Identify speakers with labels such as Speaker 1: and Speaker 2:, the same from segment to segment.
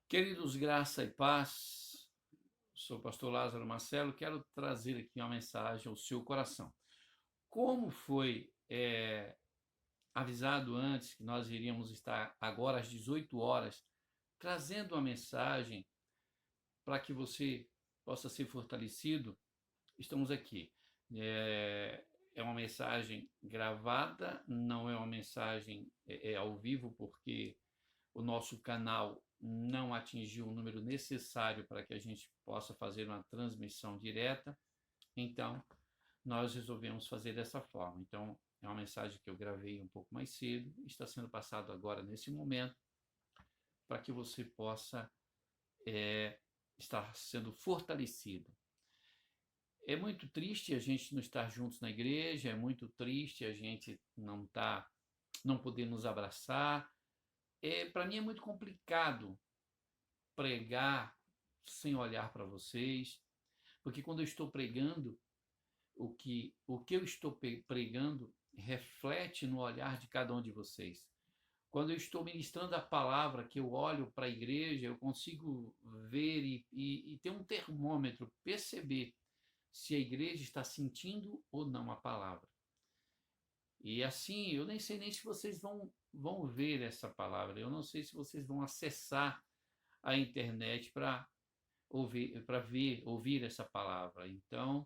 Speaker 1: Queridos, graça e paz, sou o pastor Lázaro Marcelo, quero trazer aqui uma mensagem ao seu coração. Como foi avisado antes que nós iríamos estar agora às 18 horas, trazendo uma mensagem para que você possa ser fortalecido, estamos aqui. É uma mensagem gravada, não é uma mensagem ao vivo, porque o nosso canal não atingiu o número necessário para que a gente possa fazer uma transmissão direta, então nós resolvemos fazer dessa forma. Então, é uma mensagem que eu gravei um pouco mais cedo, está sendo passado agora nesse momento, para que você possa estar sendo fortalecido. É muito triste a gente não estar juntos na igreja, é muito triste a gente não poder nos abraçar. Para mim é muito complicado pregar sem olhar para vocês, porque quando eu estou pregando, o que eu estou pregando reflete no olhar de cada um de vocês. Quando eu estou ministrando a palavra, que eu olho para a igreja, eu consigo ver e ter um termômetro, perceber se a igreja está sentindo ou não a palavra. E assim, eu nem sei nem se vocês vão ver essa palavra, eu não sei se vocês vão acessar a internet para ouvir essa palavra. Então,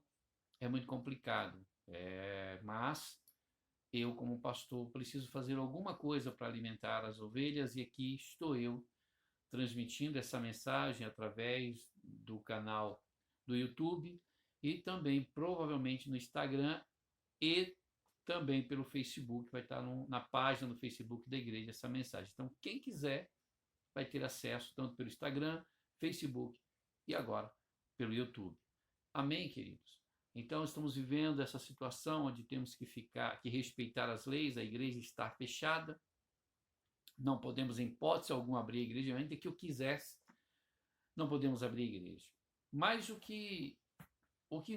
Speaker 1: é muito complicado. Mas eu, como pastor, preciso fazer alguma coisa para alimentar as ovelhas, e aqui estou eu transmitindo essa mensagem através do canal do YouTube e também provavelmente no Instagram e também pelo Facebook, vai estar na página do Facebook da igreja essa mensagem. Então, quem quiser vai ter acesso tanto pelo Instagram, Facebook e agora pelo YouTube. Amém, queridos? Então, estamos vivendo essa situação onde temos que respeitar as leis, a igreja está fechada, não podemos, em hipótese alguma, abrir a igreja, ainda que eu quisesse, não podemos abrir a igreja. Mas o que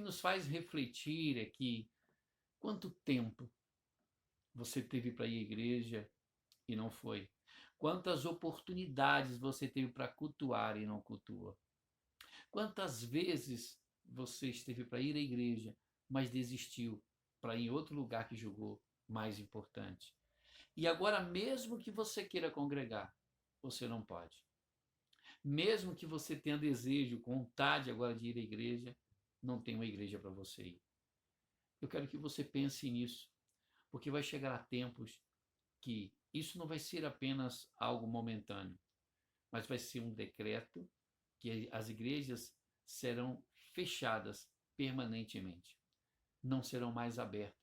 Speaker 1: nos faz refletir é que quanto tempo você teve para ir à igreja e não foi? Quantas oportunidades você teve para cultuar e não cultua? Quantas vezes você esteve para ir à igreja, mas desistiu para ir em outro lugar que julgou mais importante? E agora, mesmo que você queira congregar, você não pode. Mesmo que você tenha desejo, vontade agora de ir à igreja, não tem uma igreja para você ir. Eu quero que você pense nisso, porque vai chegar a tempos que isso não vai ser apenas algo momentâneo, mas vai ser um decreto que as igrejas serão fechadas permanentemente, não serão mais abertas.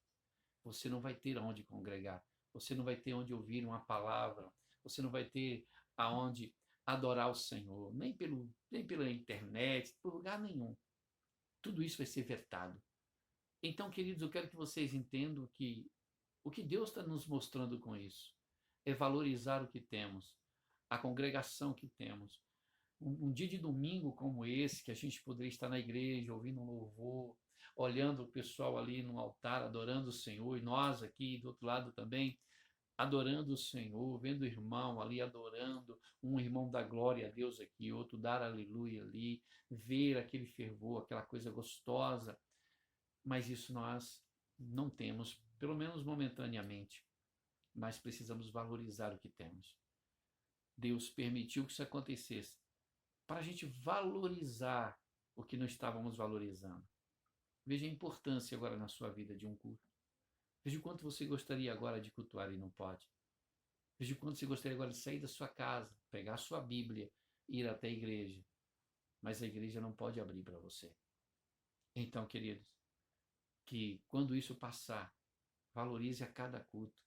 Speaker 1: Você não vai ter onde congregar, você não vai ter onde ouvir uma palavra, você não vai ter aonde adorar o Senhor, nem pela internet, por lugar nenhum. Tudo isso vai ser vetado. Então, queridos, eu quero que vocês entendam que o que Deus está nos mostrando com isso é valorizar o que temos, a congregação que temos. Um dia de domingo como esse, que a gente poderia estar na igreja, ouvindo um louvor, olhando o pessoal ali no altar, adorando o Senhor, e nós aqui do outro lado também, adorando o Senhor, vendo o irmão ali adorando, um irmão dar glória a Deus aqui, outro dar aleluia ali, ver aquele fervor, aquela coisa gostosa, mas isso nós não temos, pelo menos momentaneamente, mas precisamos valorizar o que temos. Deus permitiu que isso acontecesse para a gente valorizar o que não estávamos valorizando. Veja a importância agora na sua vida de um culto. Veja o quanto você gostaria agora de cultuar e não pode. Veja o quanto você gostaria agora de sair da sua casa, pegar a sua Bíblia e ir até a igreja. Mas a igreja não pode abrir para você. Então, queridos, que quando isso passar, valorize a cada culto.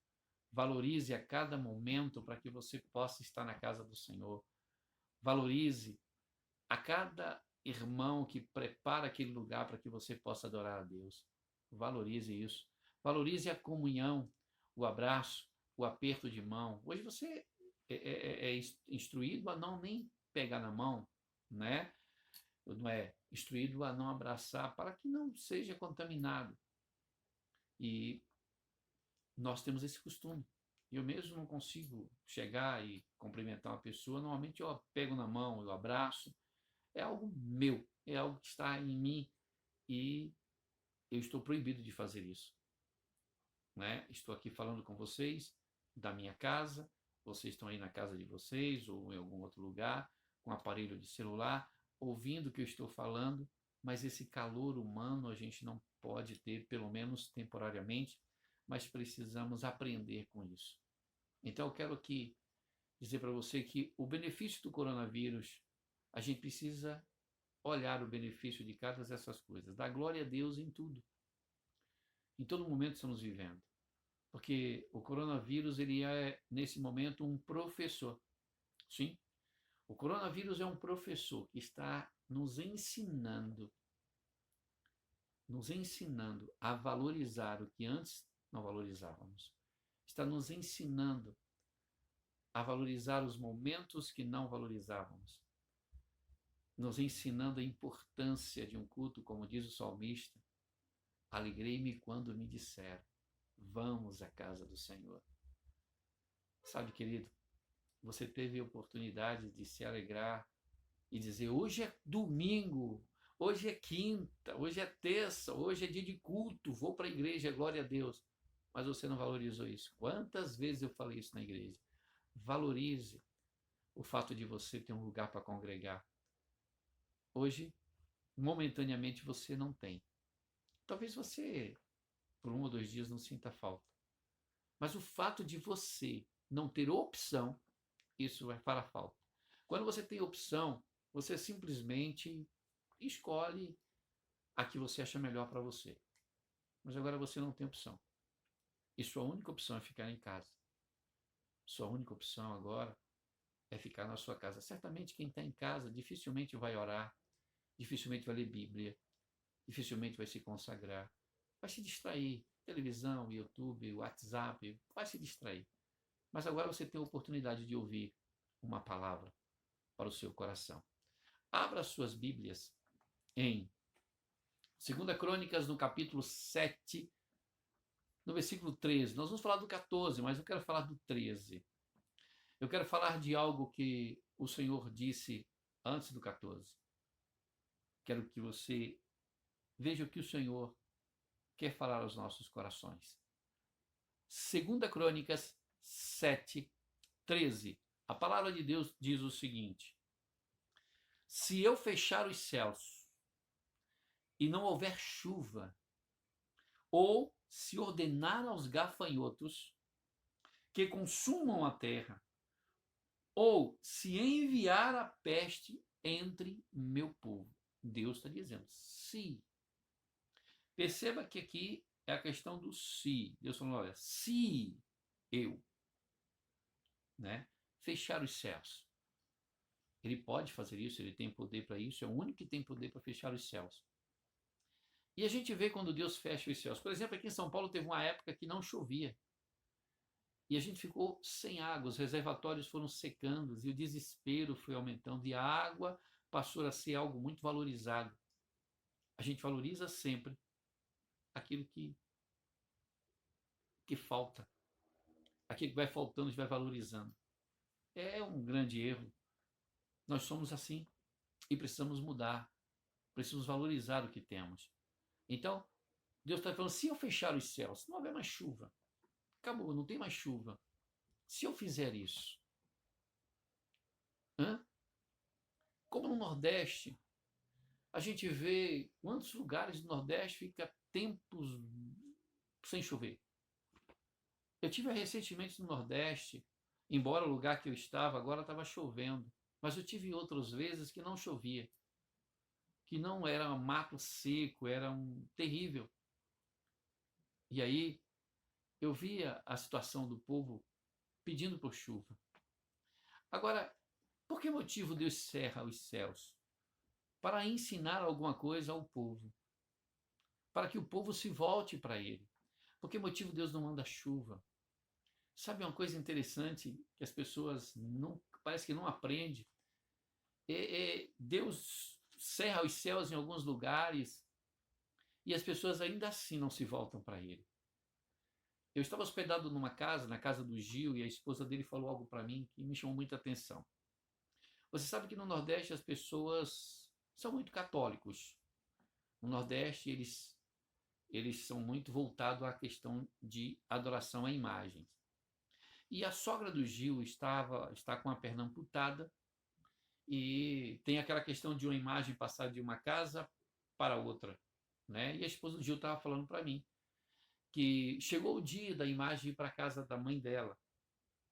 Speaker 1: Valorize a cada momento para que você possa estar na casa do Senhor. Valorize a cada irmão que prepara aquele lugar para que você possa adorar a Deus. Valorize isso. Valorize a comunhão, o abraço, o aperto de mão. Hoje você é instruído a não nem pegar na mão, né? Não é instruído a não abraçar para que não seja contaminado. E nós temos esse costume. Eu mesmo não consigo chegar e cumprimentar uma pessoa, normalmente eu pego na mão, eu abraço, é algo meu, é algo que está em mim e eu estou proibido de fazer isso, né? Estou aqui falando com vocês da minha casa, vocês estão aí na casa de vocês ou em algum outro lugar, com aparelho de celular, ouvindo o que eu estou falando, mas esse calor humano a gente não pode ter, pelo menos temporariamente, mas precisamos aprender com isso. Então eu quero aqui dizer para você que o benefício do coronavírus, a gente precisa olhar o benefício de cada dessas coisas, dar glória a Deus em tudo. Em todo momento estamos vivendo. Porque o coronavírus, ele é, nesse momento, um professor. Sim, o coronavírus é um professor que está nos ensinando a valorizar o que antes não valorizávamos. Está nos ensinando a valorizar os momentos que não valorizávamos. Nos ensinando a importância de um culto, como diz o salmista, alegrei-me quando me disseram, vamos à casa do Senhor. Sabe, querido, você teve a oportunidade de se alegrar e dizer, hoje é domingo, hoje é quinta, hoje é terça, hoje é dia de culto, vou para a igreja, glória a Deus. Mas você não valorizou isso. Quantas vezes eu falei isso na igreja? Valorize o fato de você ter um lugar para congregar. Hoje, momentaneamente, você não tem. Talvez você, por 1 ou 2 dias, não sinta falta. Mas o fato de você não ter opção, isso vai para a falta. Quando você tem opção, você simplesmente escolhe a que você acha melhor para você. Mas agora você não tem opção. E sua única opção é ficar em casa. Sua única opção agora é ficar na sua casa. Certamente quem está em casa dificilmente vai orar, dificilmente vai ler Bíblia, dificilmente vai se consagrar, vai se distrair. Televisão, YouTube, WhatsApp, vai se distrair. Mas agora você tem a oportunidade de ouvir uma palavra para o seu coração. Abra suas Bíblias em 2 Crônicas, no capítulo 7, no versículo 13. Nós vamos falar do 14, mas eu quero falar do 13. Eu quero falar de algo que o Senhor disse antes do 14. Quero que você veja o que o Senhor quer falar aos nossos corações. 2 Crônicas 7, 13. A palavra de Deus diz o seguinte: se eu fechar os céus e não houver chuva, ou se ordenar aos gafanhotos que consumam a terra, ou se enviar a peste entre meu povo. Deus está dizendo, se. Perceba que aqui é a questão do se. Deus falando, olha, se eu, né, fechar os céus. Ele pode fazer isso, ele tem poder para isso, é o único que tem poder para fechar os céus. E a gente vê quando Deus fecha os céus. Por exemplo, aqui em São Paulo teve uma época que não chovia. E a gente ficou sem água, os reservatórios foram secando e o desespero foi aumentando e a água passou a ser algo muito valorizado. A gente valoriza sempre aquilo que falta. Aquilo que vai faltando, a gente vai valorizando. É um grande erro. Nós somos assim e precisamos mudar. Precisamos valorizar o que temos. Então, Deus está falando, se eu fechar os céus, se não houver mais chuva, acabou, não tem mais chuva. Se eu fizer isso, como no Nordeste, a gente vê quantos lugares do Nordeste fica tempos sem chover. Eu tive recentemente no Nordeste, embora o lugar que eu estava agora estava chovendo, mas eu tive outras vezes que não chovia, que não era um mato seco, era terrível. E aí eu via a situação do povo pedindo por chuva. Agora, por que motivo Deus cerra os céus? Para ensinar alguma coisa ao povo. Para que o povo se volte para ele. Por que motivo Deus não manda chuva? Sabe uma coisa interessante que as pessoas não, parece que não aprendem? Deus cerra os céus em alguns lugares e as pessoas ainda assim não se voltam para ele. Eu estava hospedado numa casa, na casa do Gil, e a esposa dele falou algo para mim que me chamou muita atenção. Você sabe que no Nordeste as pessoas são muito católicos. No Nordeste eles são muito voltados à questão de adoração a imagens. E a sogra do Gil está com a perna amputada e tem aquela questão de uma imagem passar de uma casa para outra, né? E a esposa do Gil estava falando para mim que chegou o dia da imagem ir para a casa da mãe dela,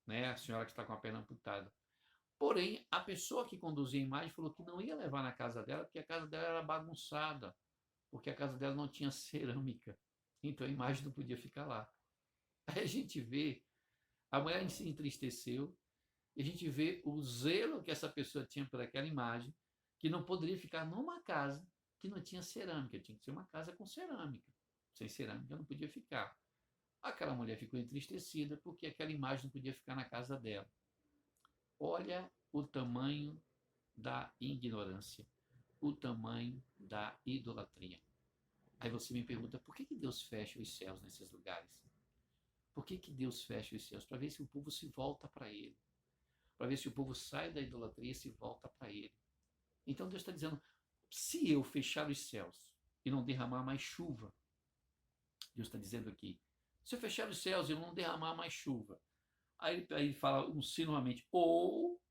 Speaker 1: né? A senhora que está com a perna amputada. Porém, a pessoa que conduzia a imagem falou que não ia levar na casa dela porque a casa dela era bagunçada, porque a casa dela não tinha cerâmica. Então a imagem não podia ficar lá. Aí a gente vê, a mulher se entristeceu, e a gente vê o zelo que essa pessoa tinha por aquela imagem, que não poderia ficar numa casa que não tinha cerâmica, tinha que ser uma casa com cerâmica. Sem cerâmica não podia ficar. Aquela mulher ficou entristecida porque aquela imagem não podia ficar na casa dela. Olha o tamanho da ignorância, o tamanho da idolatria. Aí você me pergunta, por que Deus fecha os céus nesses lugares? Por que Deus fecha os céus? Para ver se o povo se volta para Ele. Para ver se o povo sai da idolatria e se volta para Ele. Então Deus está dizendo, se eu fechar os céus e não derramar mais chuva, Deus está dizendo aqui, se eu fechar os céus e não derramar mais chuva, aí ele fala insinuamente, ou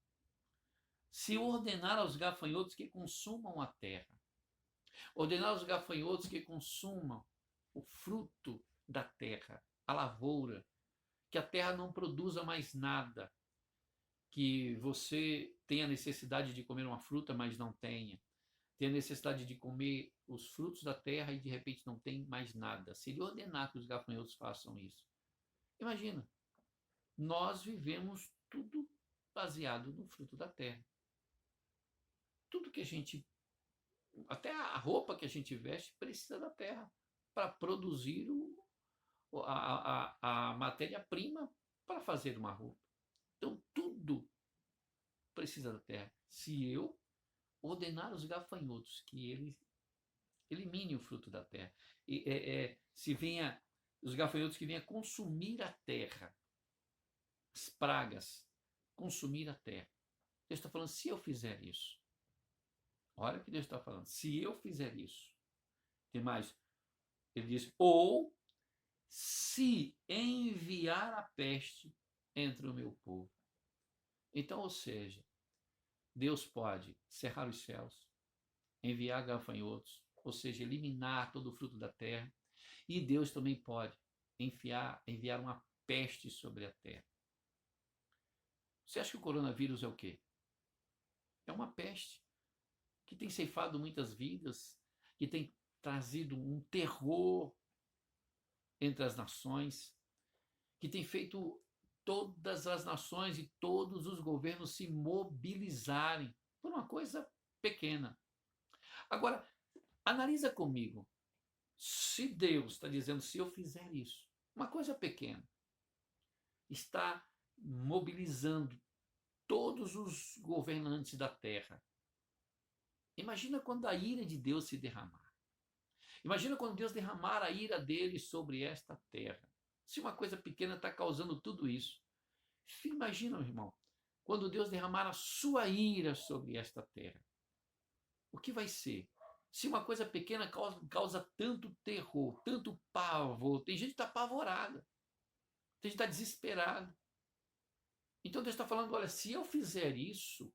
Speaker 1: se ordenar aos gafanhotos que consumam a terra, ordenar aos gafanhotos que consumam o fruto da terra, a lavoura, que a terra não produza mais nada, que você tenha necessidade de comer uma fruta, mas não tenha necessidade de comer os frutos da terra e de repente não tem mais nada. Se ele ordenar que os gafanhotos façam isso, imagina, nós vivemos tudo baseado no fruto da terra. Tudo que a gente, até a roupa que a gente veste, precisa da terra para produzir a matéria-prima para fazer uma roupa. Então, tudo precisa da terra. Se eu ordenar os gafanhotos que eles eliminem o fruto da terra, se venha os gafanhotos que venham consumir a terra, as pragas, consumir a terra. Deus está falando, se eu fizer isso, olha o que Deus está falando, se eu fizer isso, tem mais, ele diz, ou se enviar a peste entre o meu povo. Então, ou seja, Deus pode cerrar os céus, enviar gafanhotos, ou seja, eliminar todo o fruto da terra, e Deus também pode enviar uma peste sobre a terra. Você acha que o coronavírus é o quê? É uma peste que tem ceifado muitas vidas, que tem trazido um terror entre as nações, que tem feito todas as nações e todos os governos se mobilizarem por uma coisa pequena. Agora, analisa comigo. Se Deus está dizendo, se eu fizer isso, uma coisa pequena, está mobilizando todos os governantes da terra. Imagina quando a ira de Deus se derramar. Imagina quando Deus derramar a ira dele sobre esta terra. Se uma coisa pequena está causando tudo isso. Imagina, meu irmão, quando Deus derramar a sua ira sobre esta terra. O que vai ser? Se uma coisa pequena causa tanto terror, tanto pavor, tem gente que está apavorada, tem gente que está desesperada. Então Deus está falando, olha, se eu fizer isso,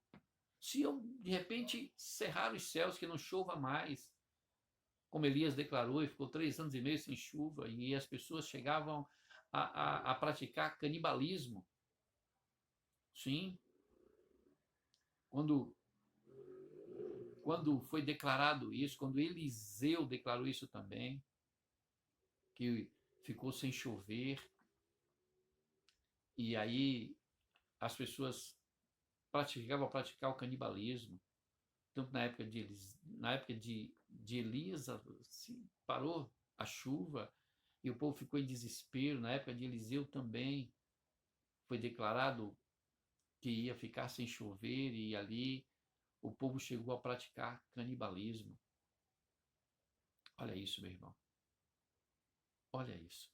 Speaker 1: se eu de repente cerrar os céus, que não chova mais, como Elias declarou, e ficou 3 anos e meio sem chuva, e as pessoas chegavam a praticar canibalismo. Sim. Quando foi declarado isso, quando Eliseu declarou isso também, que ficou sem chover, e aí as pessoas chegavam a praticar o canibalismo, tanto na época de Elias, assim, parou a chuva, e o povo ficou em desespero. Na época de Eliseu também foi declarado que ia ficar sem chover, e ali o povo chegou a praticar canibalismo. Olha isso, meu irmão. Olha isso.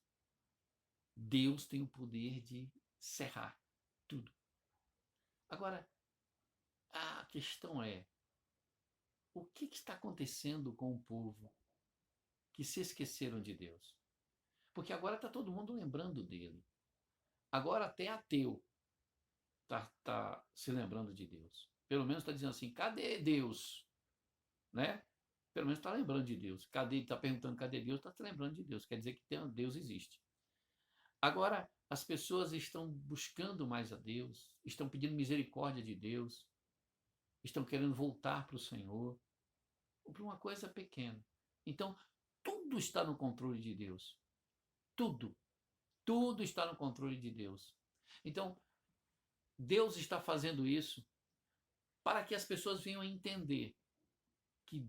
Speaker 1: Deus tem o poder de cerrar tudo. Agora, a questão é, o que está acontecendo com o povo que se esqueceram de Deus? Porque agora está todo mundo lembrando dele. Agora até ateu está se lembrando de Deus. Pelo menos está dizendo assim, cadê Deus? Né? Pelo menos está lembrando de Deus. Cadê? Está perguntando cadê Deus, está se lembrando de Deus. Quer dizer que Deus existe. Agora, as pessoas estão buscando mais a Deus, estão pedindo misericórdia de Deus, estão querendo voltar para o Senhor, ou para uma coisa pequena. Então, tudo está no controle de Deus. Tudo. Tudo está no controle de Deus. Então, Deus está fazendo isso para que as pessoas venham a entender que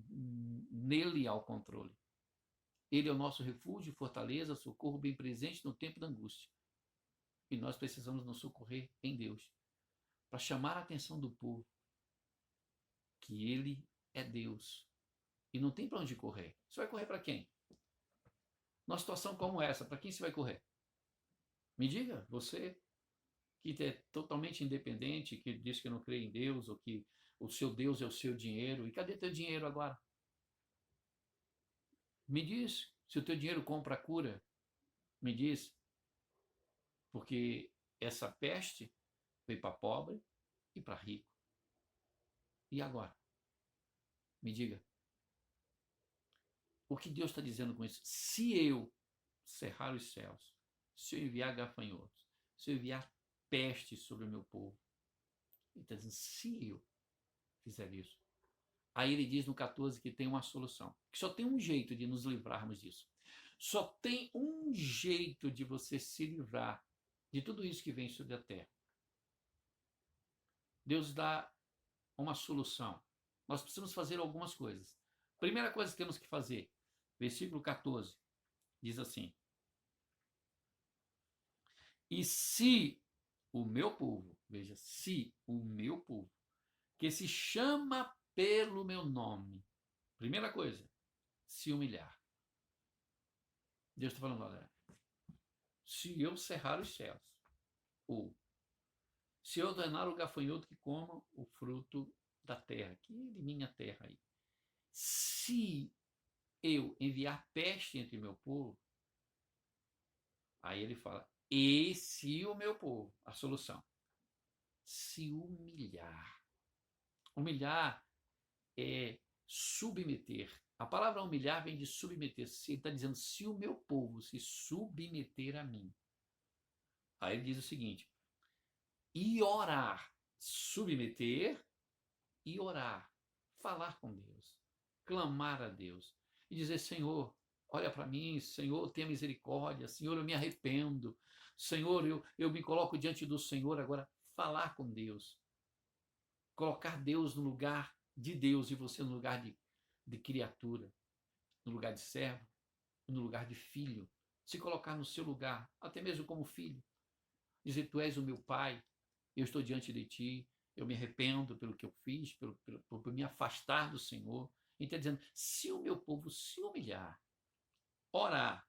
Speaker 1: nele há o controle. Ele é o nosso refúgio, fortaleza, socorro bem presente no tempo da angústia. E nós precisamos nos socorrer em Deus, para chamar a atenção do povo que ele é Deus. E não tem para onde correr. Você vai correr para quem? Numa situação como essa, para quem você vai correr? Me diga, você que é totalmente independente, que diz que não crê em Deus, ou que o seu Deus é o seu dinheiro. E cadê teu dinheiro agora? Me diz, se o teu dinheiro compra a cura, me diz, porque essa peste veio para pobre e para rico. E agora? Me diga. O que Deus está dizendo com isso? Se eu cerrar os céus, se eu enviar gafanhotos, se eu enviar peste sobre o meu povo, ele está dizendo, se eu fizer isso. Aí ele diz no 14 que tem uma solução, que só tem um jeito de nos livrarmos disso. Só tem um jeito de você se livrar de tudo isso que vem sobre a terra. Deus dá uma solução. Nós precisamos fazer algumas coisas. Primeira coisa que temos que fazer, versículo 14, diz assim: e se o meu povo, veja, se o meu povo, que se chama pelo meu nome, primeira coisa, se humilhar. Deus está falando, olha, se eu cerrar os céus, ou se eu ordenar o gafanhoto que coma o fruto da terra, que é de minha terra aí, se eu enviar peste entre o meu povo, aí ele fala, e se o meu povo, a solução, se humilhar. Humilhar é submeter. A palavra humilhar vem de submeter. Ele está dizendo, se o meu povo se submeter a mim. Aí ele diz o seguinte, e orar, submeter e orar, falar com Deus, clamar a Deus e dizer, Senhor, olha para mim, Senhor, tenha misericórdia, Senhor, eu me arrependo, Senhor, eu me coloco diante do Senhor agora, falar com Deus, colocar Deus no lugar de Deus e você no lugar de criatura, no lugar de servo, no lugar de filho, se colocar no seu lugar, até mesmo como filho, dizer, tu és o meu pai, eu estou diante de ti, eu me arrependo pelo que eu fiz, por me afastar do Senhor. Ele está dizendo, se o meu povo se humilhar, orar,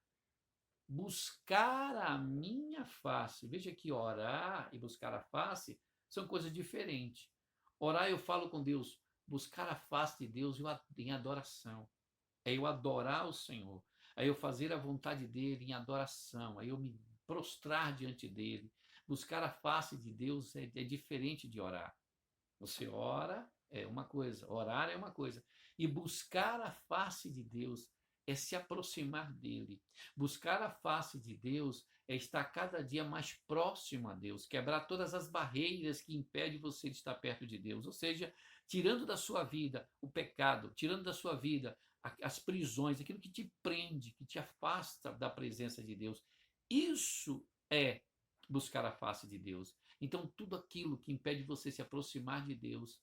Speaker 1: buscar a minha face, veja que orar e buscar a face são coisas diferentes. Orar eu falo com Deus, buscar a face de Deus em adoração, é eu adorar o Senhor, é eu fazer a vontade dele em adoração, é eu me prostrar diante dele. Buscar a face de Deus é diferente de orar. Você ora é uma coisa, orar é uma coisa. E buscar a face de Deus é se aproximar dele. Buscar a face de Deus é estar cada dia mais próximo a Deus, quebrar todas as barreiras que impedem você de estar perto de Deus. Ou seja, tirando da sua vida o pecado, tirando da sua vida as prisões, aquilo que te prende, que te afasta da presença de Deus. Isso é buscar a face de Deus. Então, tudo aquilo que impede você se aproximar de Deus,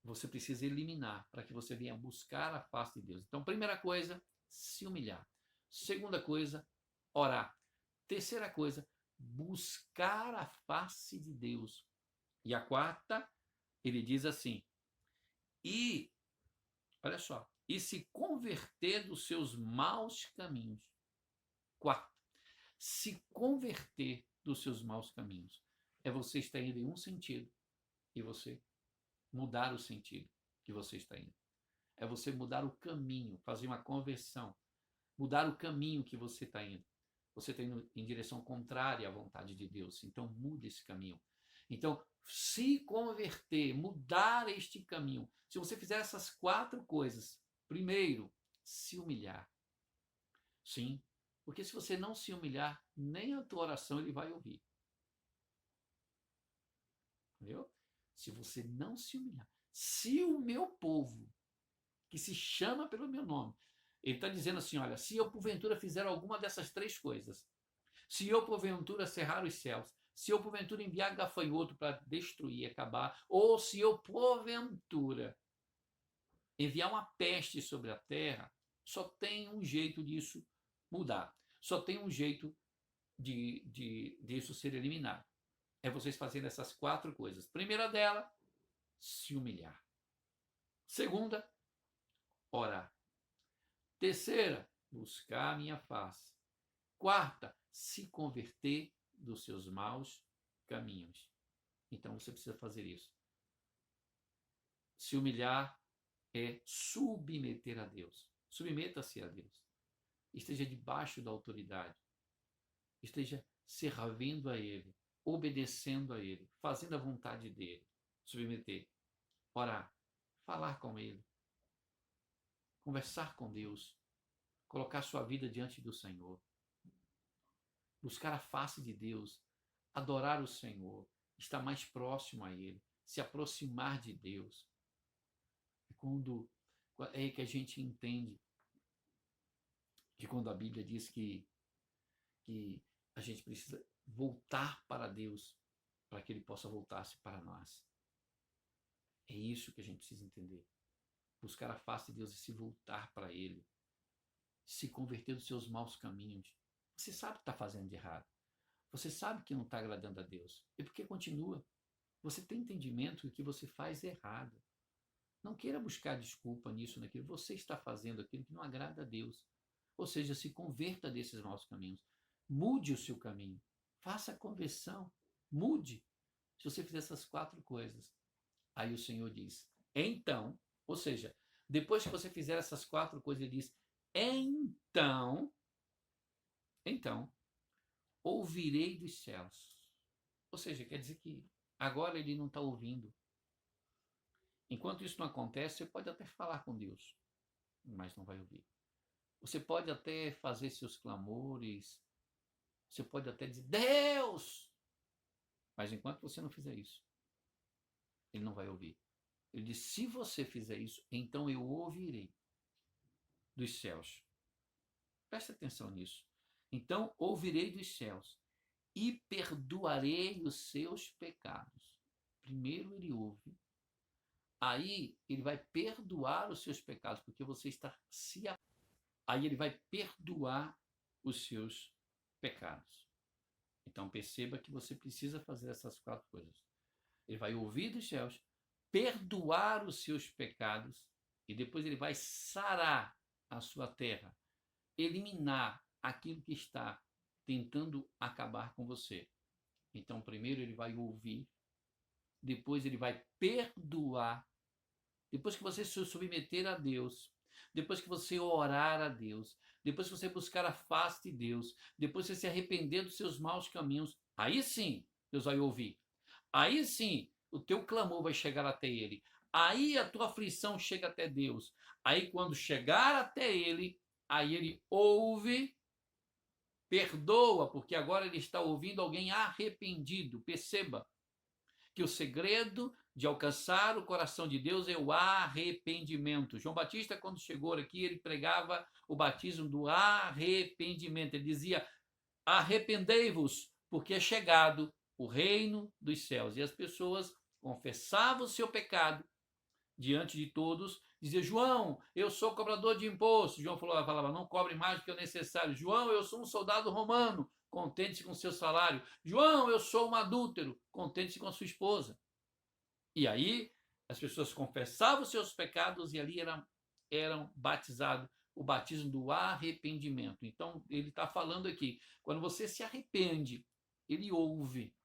Speaker 1: você precisa eliminar para que você venha buscar a face de Deus. Então, primeira coisa, se humilhar. Segunda coisa, orar. Terceira coisa, buscar a face de Deus. E a quarta, ele diz assim, e, olha só, e se converter dos seus maus caminhos. Quarto, se converter dos seus maus caminhos. É você estar indo em um sentido e você mudar o sentido que você está indo. É você mudar o caminho, fazer uma conversão, mudar o caminho que você está indo. Você está indo em direção contrária à vontade de Deus, então mude esse caminho. Então, se converter, mudar este caminho. Se você fizer essas 4 coisas, primeiro, se humilhar. Sim, porque se você não se humilhar, nem a tua oração ele vai ouvir. Entendeu? Se você não se humilhar. Se o meu povo, que se chama pelo meu nome, ele está dizendo assim, olha, se eu porventura fizer alguma dessas 3 coisas, se eu porventura cerrar os céus, se eu porventura enviar gafanhoto para destruir, acabar, ou se eu porventura enviar uma peste sobre a terra, só tem um jeito disso mudar. Só tem um jeito disso ser eliminado. É vocês fazendo essas 4 coisas. Primeira dela, se humilhar. Segunda, orar. Terceira, buscar a minha face. Quarta, se converter dos seus maus caminhos. Então você precisa fazer isso. Se humilhar é submeter a Deus. Submeta-se a Deus. Esteja debaixo da autoridade. Esteja servindo a Ele, obedecendo a Ele, fazendo a vontade dEle. Submeter. Orar. Falar com Ele. Conversar com Deus. Colocar sua vida diante do Senhor. Buscar a face de Deus. Adorar o Senhor. Estar mais próximo a Ele. Se aproximar de Deus. É aí que a gente entende que quando a Bíblia diz que a gente precisa voltar para Deus para que Ele possa voltar-se para nós. É isso que a gente precisa entender. Buscar a face de Deus e se voltar para Ele. Se converter dos seus maus caminhos. Você sabe o que está fazendo de errado. Você sabe que não está agradando a Deus. E por que continua? Você tem entendimento que o que você faz é errado. Não queira buscar desculpa nisso, naquilo. Você está fazendo aquilo que não agrada a Deus. Ou seja, se converta desses maus caminhos. Mude o seu caminho. Faça a conversão. Mude. Se você fizer essas 4 coisas. Aí o Senhor diz, então, ou seja, depois que você fizer essas 4 coisas, Ele diz, então, ouvirei dos céus. Ou seja, quer dizer que agora Ele não está ouvindo. Enquanto isso não acontece, você pode até falar com Deus, mas não vai ouvir. Você pode até fazer seus clamores, você pode até dizer, Deus! Mas enquanto você não fizer isso, Ele não vai ouvir. Ele diz, se você fizer isso, então eu ouvirei dos céus. Preste atenção nisso. Então ouvirei dos céus e perdoarei os seus pecados. Primeiro Ele ouve. Aí Ele vai perdoar os seus pecados, porque você está se... Aí Ele vai perdoar os seus pecados. Então perceba que você precisa fazer essas 4 coisas. Ele vai ouvir dos céus, perdoar os seus pecados, e depois Ele vai sarar a sua terra, eliminar aquilo que está tentando acabar com você. Então primeiro Ele vai ouvir, depois Ele vai perdoar. Depois que você se submeter a Deus, depois que você orar a Deus, depois que você buscar a face de Deus, depois que você se arrepender dos seus maus caminhos, aí sim Deus vai ouvir. Aí sim o teu clamor vai chegar até Ele. Aí a tua aflição chega até Deus. Aí quando chegar até Ele, aí Ele ouve, perdoa, porque agora Ele está ouvindo alguém arrependido. Perceba que o segredo de alcançar o coração de Deus é o arrependimento. João Batista, quando chegou aqui, ele pregava o batismo do arrependimento. Ele dizia, arrependei-vos, porque é chegado o reino dos céus. E as pessoas confessavam o seu pecado diante de todos, dizia, João, eu sou cobrador de imposto. João falava, não cobre mais do que é necessário. João, eu sou um soldado romano, contente-se com seu salário. João, eu sou um adúltero, contente-se com a sua esposa. E aí as pessoas confessavam os seus pecados e ali eram batizados o batismo do arrependimento. Então, ele está falando aqui, quando você se arrepende, ele ouve.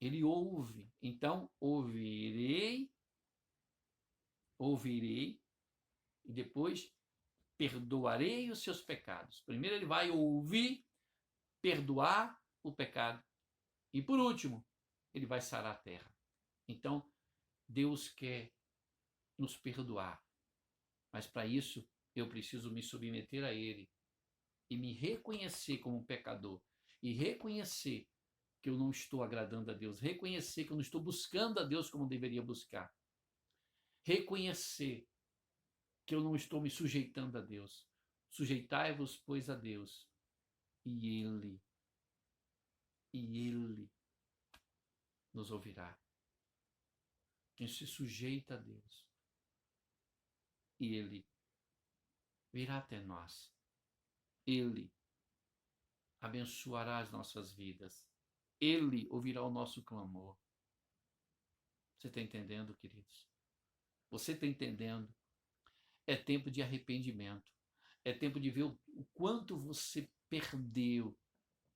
Speaker 1: Ele ouve. Então, ouvirei, e depois perdoarei os seus pecados. Primeiro ele vai ouvir, perdoar o pecado. E por último, ele vai sarar a terra. Então, Deus quer nos perdoar. Mas para isso, eu preciso me submeter a Ele e me reconhecer como um pecador. E reconhecer que eu não estou agradando a Deus. Reconhecer que eu não estou buscando a Deus como deveria buscar. Reconhecer que eu não estou me sujeitando a Deus. Sujeitai-vos, pois, a Deus. E Ele nos ouvirá. Quem se sujeita a Deus. E Ele virá até nós. Ele abençoará as nossas vidas. Ele ouvirá o nosso clamor. Você está entendendo, queridos? Você está entendendo? É tempo de arrependimento. É tempo de ver o quanto você perdeu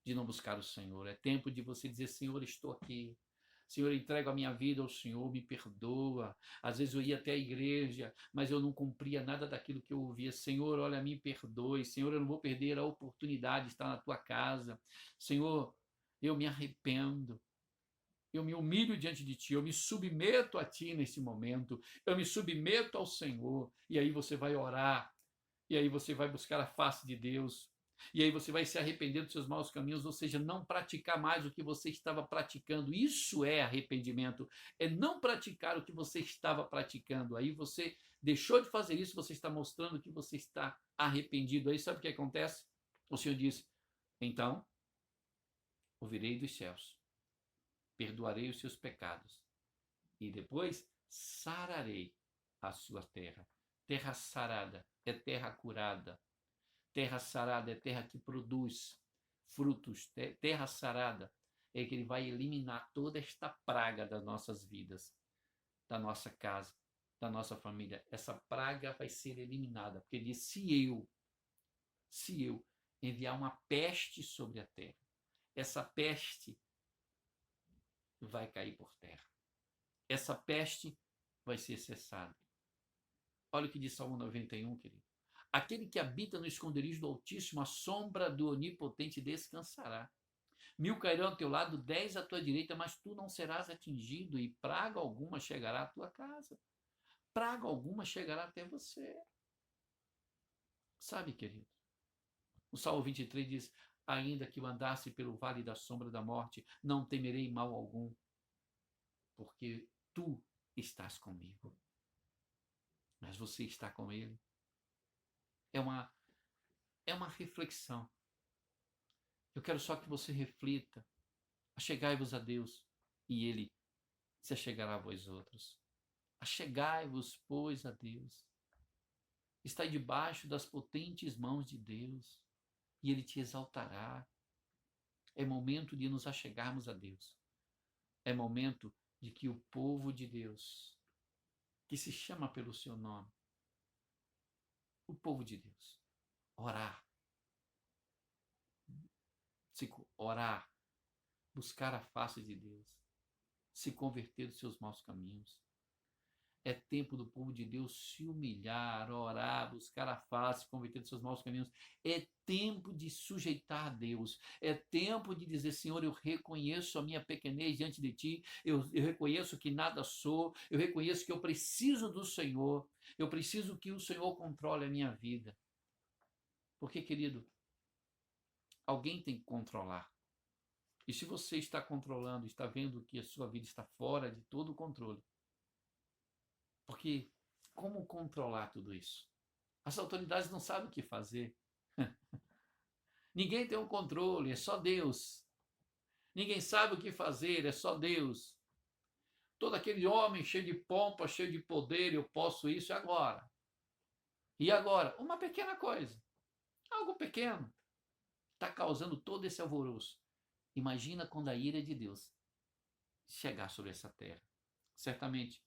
Speaker 1: de não buscar o Senhor. É tempo de você dizer, Senhor, estou aqui. Senhor, entrego a minha vida ao Senhor, me perdoa. Às vezes eu ia até a igreja, mas eu não cumpria nada daquilo que eu ouvia. Senhor, olha, me perdoe. Senhor, eu não vou perder a oportunidade de estar na tua casa. Senhor, eu me arrependo. Eu me humilho diante de ti, eu me submeto a ti nesse momento, eu me submeto ao Senhor, e aí você vai orar, e aí você vai buscar a face de Deus, e aí você vai se arrepender dos seus maus caminhos, ou seja, não praticar mais o que você estava praticando. Isso é arrependimento, é não praticar o que você estava praticando. Aí você deixou de fazer isso, você está mostrando que você está arrependido. Aí sabe o que acontece? O Senhor diz, então, ouvirei dos céus, perdoarei os seus pecados e depois sararei a sua terra. Terra sarada é terra curada. Terra sarada é terra que produz frutos. Terra sarada é que ele vai eliminar toda esta praga das nossas vidas, da nossa casa, da nossa família. Essa praga vai ser eliminada, porque ele diz, se eu enviar uma peste sobre a terra, essa peste vai cair por terra. Essa peste vai ser cessada. Olha o que diz Salmo 91, querido. Aquele que habita no esconderijo do Altíssimo, a sombra do Onipotente descansará. 1000 cairão ao teu lado, 10 à tua direita, mas tu não serás atingido, e praga alguma chegará à tua casa. Praga alguma chegará até você. Sabe, querido? O Salmo 23 diz, ainda que eu andasse pelo vale da sombra da morte, não temerei mal algum, porque tu estás comigo. Mas você está com Ele. É uma reflexão. Eu quero só que você reflita. Achegai-vos a Deus, e Ele se achegará a vós outros. Achegai-vos, pois, a Deus. Estai debaixo das potentes mãos de Deus, e Ele te exaltará. É momento de nos achegarmos a Deus. É momento de que o povo de Deus, que se chama pelo seu nome, o povo de Deus, orar, buscar a face de Deus, se converter dos seus maus caminhos. É tempo do povo de Deus se humilhar, orar, buscar a face, converter dos seus maus caminhos. É tempo de sujeitar a Deus. É tempo de dizer, Senhor, eu reconheço a minha pequenez diante de Ti. Eu reconheço que nada sou. Eu reconheço que eu preciso do Senhor. Eu preciso que o Senhor controle a minha vida. Porque, querido, alguém tem que controlar. E se você está controlando, está vendo que a sua vida está fora de todo o controle, porque como controlar tudo isso? As autoridades não sabem o que fazer. Ninguém tem um controle, é só Deus. Ninguém sabe o que fazer, é só Deus. Todo aquele homem cheio de pompa, cheio de poder, eu posso isso agora. E agora? Uma pequena coisa, algo pequeno, está causando todo esse alvoroço. Imagina quando a ira de Deus chegar sobre essa terra. Certamente,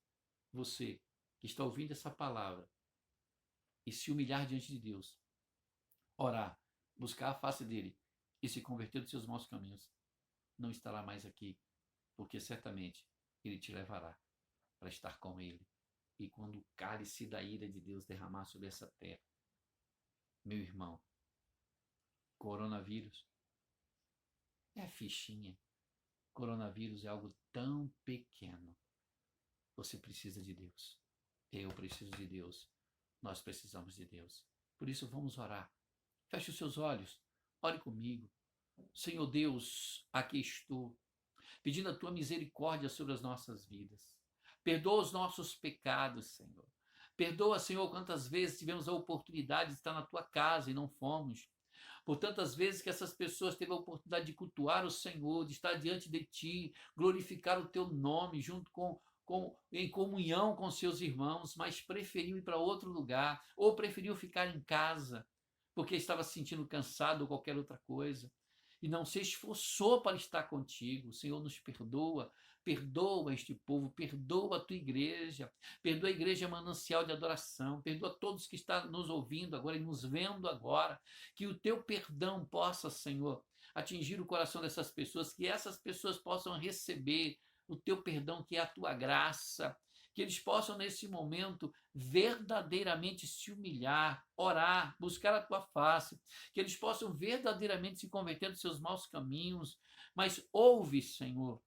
Speaker 1: você que está ouvindo essa palavra e se humilhar diante de Deus, orar, buscar a face dele e se converter dos seus maus caminhos, não estará mais aqui, porque certamente ele te levará para estar com ele. E quando o cálice da ira de Deus derramar sobre essa terra, meu irmão, coronavírus é fichinha. Coronavírus é algo tão pequeno. Você precisa de Deus. Eu preciso de Deus. Nós precisamos de Deus. Por isso vamos orar. Feche os seus olhos. Ore comigo. Senhor Deus, aqui estou, pedindo a tua misericórdia sobre as nossas vidas. Perdoa os nossos pecados, Senhor. Perdoa, Senhor, quantas vezes tivemos a oportunidade de estar na tua casa e não fomos. Por tantas vezes que essas pessoas teve a oportunidade de cultuar o Senhor, de estar diante de ti, glorificar o teu nome junto em comunhão com seus irmãos, mas preferiu ir para outro lugar, ou preferiu ficar em casa, porque estava se sentindo cansado ou qualquer outra coisa, e não se esforçou para estar contigo. O Senhor nos perdoa, perdoa este povo, perdoa a tua igreja, perdoa a igreja manancial de adoração, perdoa todos que estão nos ouvindo agora e nos vendo agora, que o teu perdão possa, Senhor, atingir o coração dessas pessoas, que essas pessoas possam receber o teu perdão, que é a tua graça, que eles possam nesse momento verdadeiramente se humilhar, orar, buscar a tua face, que eles possam verdadeiramente se converter dos seus maus caminhos. Mas ouve, Senhor,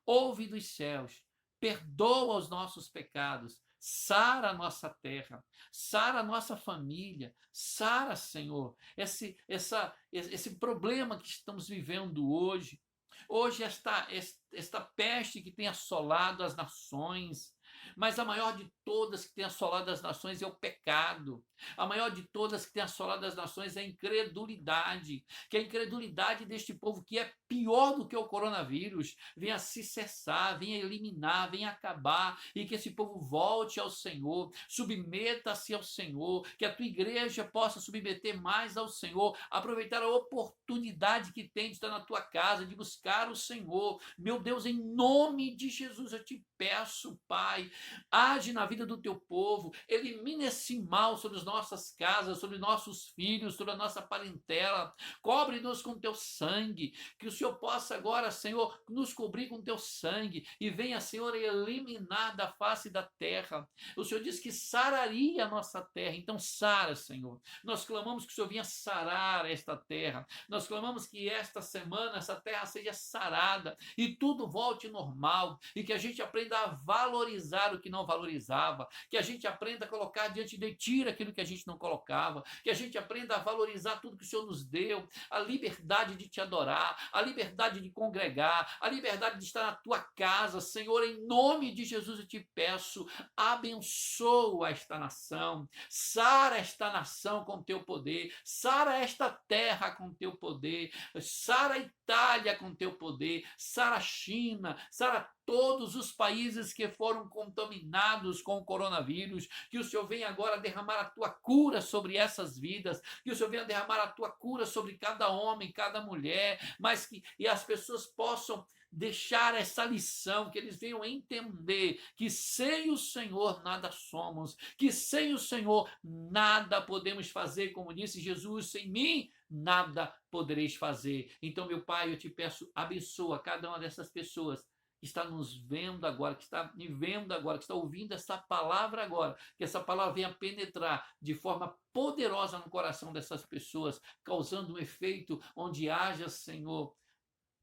Speaker 1: ouve dos céus, perdoa os nossos pecados, sara a nossa terra, sara a nossa família, sara, Senhor, esse problema que estamos vivendo hoje. Hoje, esta peste que tem assolado as nações, mas a maior de todas que tem assolado as nações é o pecado. A maior de todas que tem assolado as nações é a incredulidade, que a incredulidade deste povo, que é pior do que o coronavírus, venha se cessar, venha eliminar, venha acabar, e que esse povo volte ao Senhor, submeta-se ao Senhor, que a tua igreja possa submeter mais ao Senhor, aproveitar a oportunidade que tem de estar na tua casa, de buscar o Senhor. Meu Deus, em nome de Jesus, eu te peço, Pai, age na vida do teu povo, elimine esse mal sobre as nossas casas, sobre nossos filhos, sobre a nossa parentela, cobre-nos com teu sangue, que o Senhor possa agora, Senhor, nos cobrir com teu sangue e venha, Senhor, eliminar da face da terra. O Senhor disse que sararia a nossa terra, então sara, Senhor. Nós clamamos que o Senhor venha sarar esta terra, nós clamamos que esta semana essa terra seja sarada e tudo volte normal, e que a gente aprenda a valorizar o que não valorizava, que a gente aprenda a colocar diante de ti aquilo que a gente não colocava, que a gente aprenda a valorizar tudo que o Senhor nos deu, a liberdade de te adorar, a liberdade de congregar, a liberdade de estar na tua casa. Senhor, em nome de Jesus eu te peço, abençoa esta nação, sara esta nação com teu poder, sara esta terra com teu poder, sara a Itália com teu poder, sara a China, sara todos os países que foram contaminados com o coronavírus, que o Senhor venha agora derramar a tua cura sobre essas vidas, que o Senhor venha derramar a tua cura sobre cada homem, cada mulher, mas que e as pessoas possam deixar essa lição, que eles venham entender que sem o Senhor nada somos, que sem o Senhor nada podemos fazer, como disse Jesus, sem mim nada podereis fazer. Então, meu Pai, eu te peço, abençoa cada uma dessas pessoas que está nos vendo agora, que está me vendo agora, que está ouvindo essa palavra agora, que essa palavra venha penetrar de forma poderosa no coração dessas pessoas, causando um efeito onde haja, Senhor,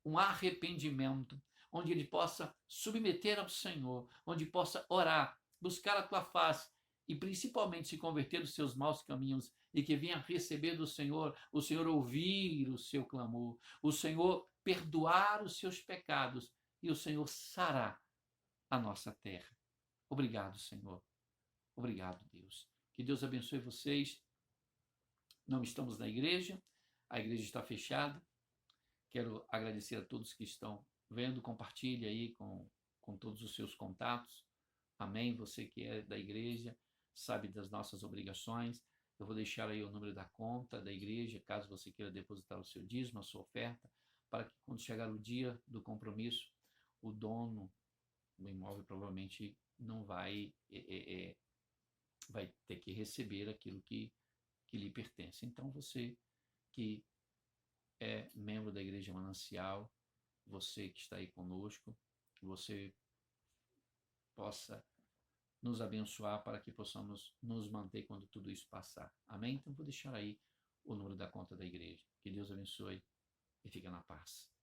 Speaker 1: um arrependimento, onde ele possa submeter ao Senhor, onde possa orar, buscar a tua face e principalmente se converter dos seus maus caminhos e que venha receber do Senhor, o Senhor ouvir o seu clamor, o Senhor perdoar os seus pecados e o Senhor sarar a nossa terra. Obrigado, Senhor. Obrigado, Deus. Que Deus abençoe vocês. Não estamos na igreja, a igreja está fechada. Quero agradecer a todos que estão vendo, compartilhe aí com todos os seus contatos. Amém? Você que é da igreja, sabe das nossas obrigações. Eu vou deixar aí o número da conta da igreja, caso você queira depositar o seu dízimo, a sua oferta, para que quando chegar o dia do compromisso, o dono do imóvel provavelmente não vai vai ter que receber aquilo que lhe pertence. Então, você que é membro da Igreja Manancial, você que está aí conosco, que você possa nos abençoar para que possamos nos manter quando tudo isso passar. Amém? Então, vou deixar aí o número da conta da igreja. Que Deus abençoe e fica na paz.